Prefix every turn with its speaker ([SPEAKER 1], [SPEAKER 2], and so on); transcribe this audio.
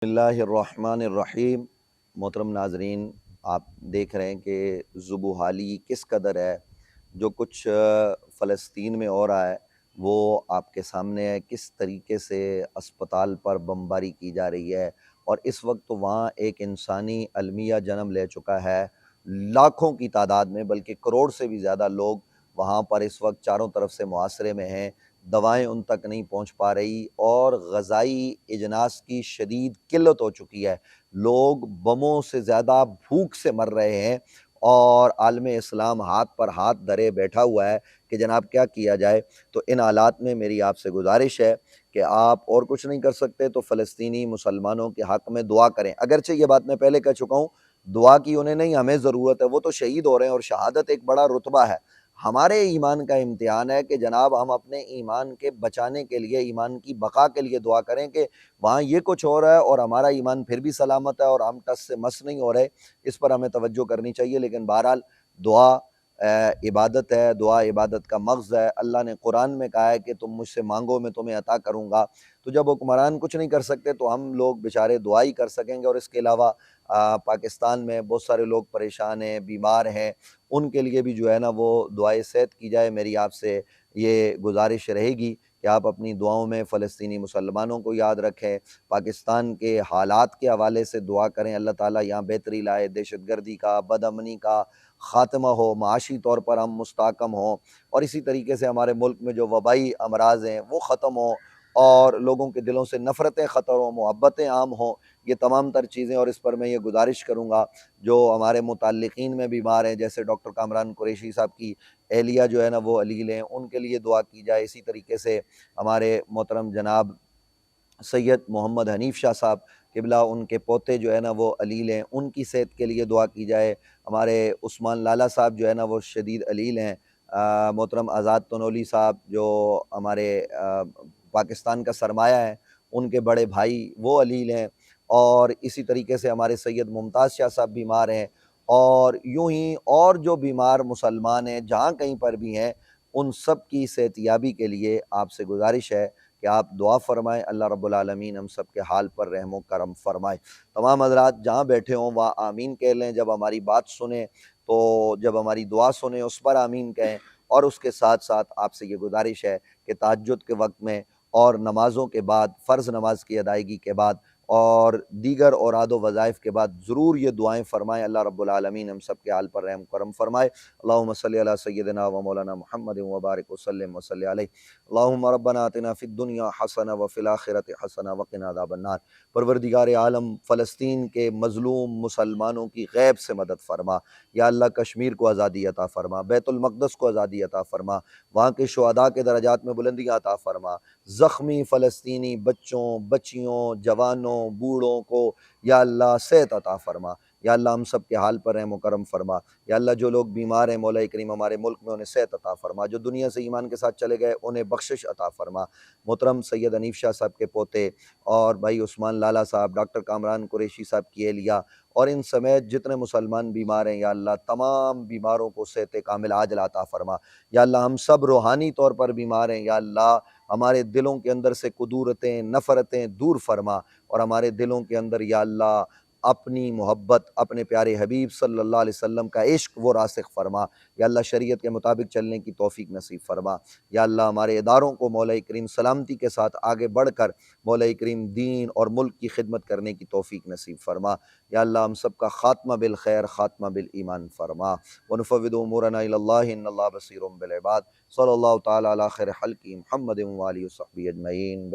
[SPEAKER 1] बिस्मिल्लाहिर्रहमानिर्रहीम। मोहतरम नाजरीन, आप देख रहे हैं कि ज़ुबूहाली किस कदर है। जो कुछ फ़लस्तीन में हो रहा है वो आपके सामने है। किस तरीके से अस्पताल पर बमबारी की जा रही है और इस वक्त तो वहाँ एक इंसानी अलमिया जन्म ले चुका है। लाखों की तादाद में, बल्कि करोड़ से भी ज़्यादा लोग वहाँ पर इस वक्त चारों तरफ से मुआसरे में हैं। दवाएँ उन तक नहीं पहुँच पा रही और ग़ज़ाई इजनास की शदीद किल्लत हो चुकी है। लोग बमों से ज़्यादा भूख से मर रहे हैं और आलमे इस्लाम हाथ पर हाथ धरे बैठा हुआ है कि जनाब क्या किया जाए। तो इन हालात में मेरी आपसे गुज़ारिश है कि आप और कुछ नहीं कर सकते तो फ़लस्तीनी मुसलमानों के हक़ में दुआ करें। अगरचे ये बात मैं पहले कह चुका हूँ, दुआ की उन्हें नहीं, हमें ज़रूरत है। वो तो शहीद हो रहे हैं और शहादत एक बड़ा रुतबा है। हमारे ईमान का इम्तिहान है कि जनाब हम अपने ईमान के बचाने के लिए, ईमान की बक़ा के लिए दुआ करें कि वहाँ ये कुछ हो रहा है और हमारा ईमान फिर भी सलामत है और हम टस से मस नहीं हो रहे। इस पर हमें तवज्जो करनी चाहिए। लेकिन बहरहाल दुआ इबादत है, दुआ इबादत का मग़ज़ है। अल्लाह ने कुरान में कहा है कि तुम मुझसे मांगो, मैं तुम्हें अता करूँगा। तो जब हुक्मरान कुछ नहीं कर सकते तो हम लोग बेचारे दुआ ही कर सकेंगे। और इसके अलावा पाकिस्तान में बहुत सारे लोग परेशान हैं, बीमार हैं, उनके लिए भी जो है ना वो दुआए सेहत की जाए। मेरी आपसे ये गुज़ारिश रहेगी कि आप अपनी दुआओं में फ़लस्तीनी मुसलमानों को याद रखें। पाकिस्तान के हालात के हवाले से दुआ करें, अल्लाह ताला यहाँ बेहतरी लाए, दहशतगर्दी का, बदअमनी का ख़ात्मा हो, माशी तौर पर हम मुस्तहकम हों और इसी तरीके से हमारे मुल्क में जो वबाई अमराज़ हैं वो ख़त्म हों और लोगों के दिलों से नफ़रतें ख़त्म हों, मोहब्बतें आम हों। ये तमाम तर चीज़ें, और इस पर मैं ये गुज़ारिश करूँगा जो हमारे मुतल्लिक़ीन में बीमार हैं, जैसे डॉक्टर कामरान कुरैशी साहब की एहलिया जो है ना वो अलील हैं, उनके लिए दुआ की जाए। इसी तरीके से हमारे मोहतरम जनाब सैयद मोहम्मद हनीफ़ शाह साहब क़िबला, उनके पोते जो है ना वो अलील हैं, उनकी सेहत के लिए दुआ की जाए। हमारे उस्मान लाला साहब जो है ना वो शदीद अलील हैं। मोहतरम आज़ाद तनोली साहब जो हमारे पाकिस्तान का सरमाया है, उनके बड़े भाई वो अलील हैं। और इसी तरीके से हमारे सैयद मुमताज़ शाह साहब बीमार हैं। और यूँ ही और जो बीमार मुसलमान हैं जहाँ कहीं पर भी हैं, उन सब की सेहतियाबी के लिए आपसे गुज़ारिश है कि आप दुआ फ़रमाएँ। अल्लाह रब्बुल आलमीन हम सब के हाल पर रहम व करम फ़रमाए। तमाम हज़रात जहाँ बैठे हों वहाँ आमीन कह लें। जब हमारी बात सुनें तो जब हमारी दुआ सुनें उस पर आमीन कहें। और उसके साथ-साथ आपसे ये गुज़ारिश है कि तहज्जुद के वक़्त में और नमाज़ों के बाद, फ़र्ज़ नमाज की अदायगी के बाद और दीगर औराद व वज़ाइफ़ के बाद ज़रूर ये दुआएँ फ़रमाएँ। अल्लाह रब्बुल आलमीन हम सब के हाल पर रहम करम फ़रमाए। अल्लाहुम्मा सल्लि अला सय्यिदिना व मौलाना मुहम्मदिन व बारिक व सल्लिम व सल्लि अलैहि। अल्लाहुम्मा रब्बना आतिना फ़िद दुनिया हसना व फ़िल आखिरति हसना व क़िना अज़ाबन्नार। परवरदिगार आलम, फ़लस्तीन के मज़लूम मुसलमानों की ग़ैब से मदद फ़रमा। या अल्लाह कश्मीर को आज़ादी अता फ़रमा, बैतुल मक़दस को आज़ादी अता फ़रमा, वहाँ के शुहदा के दरजात में बुलंदियाँ अता फ़रमा। ज़ख्मी फ़लस्तीनी बच्चों, बच्चियों, जवानों, बूढ़ों को या अल्लाह सेहत अता फ़रमा। या अल्लाह हम सब के हाल पर रहम व करम फ़रमा। या अल्लाह जो लोग बीमार हैं मौला करीम हमारे मुल्क में उन्हें सेहत अता फ़रमा। जो दुनिया से ईमान के साथ चले गए उन्हें बख्शिश अता फ़रमा। मोहतरम सैयद हनीफ़ शाह साहब के पोते और भाई उस्मान लाला साहब, डॉक्टर कामरान कुरैशी साहब की एहलिया और इन समेत जितने मुसलमान बीमार हैं, या अल्लाह तमाम बीमारों को सेहत कामिल आजिल अता फ़रमा। या अल्लाह हम सब रूहानी तौर पर बीमार हैं, या अल्लाह हमारे दिलों के अंदर से कुदूरतें, नफ़रतें दूर फ़रमा और हमारे दिलों के अंदर या अल्लाह अपनी मोहब्बत, अपने प्यारे हबीब सल्लल्लाहु अलैहि वसल्लम का इश्क वो रासिख़ फ़रमा। या अल्लाह शरीयत के मुताबिक चलने की तौफ़ीक नसीब फ़रमा। या अल्लाह हमारे इदारों को मौला करीम सलामती के साथ आगे बढ़कर मौला करीम दीन और मुल्क की खिदमत करने की तौफ़ीक नसीब फ़रमा। या अल्लाह हम सब का ख़ात्मा बिल खैर, ख़ात्मा बिल ईमान फ़रमा। व नुफ़व्विदु उमूरना इलल्लाहि इन्नल्लाह बसीरुम बिल इबाद। सल्लल्लाहु तआला अला खैरि खल्क़िही मुहम्मदिन व आलिहि व सहबिही अजमईन।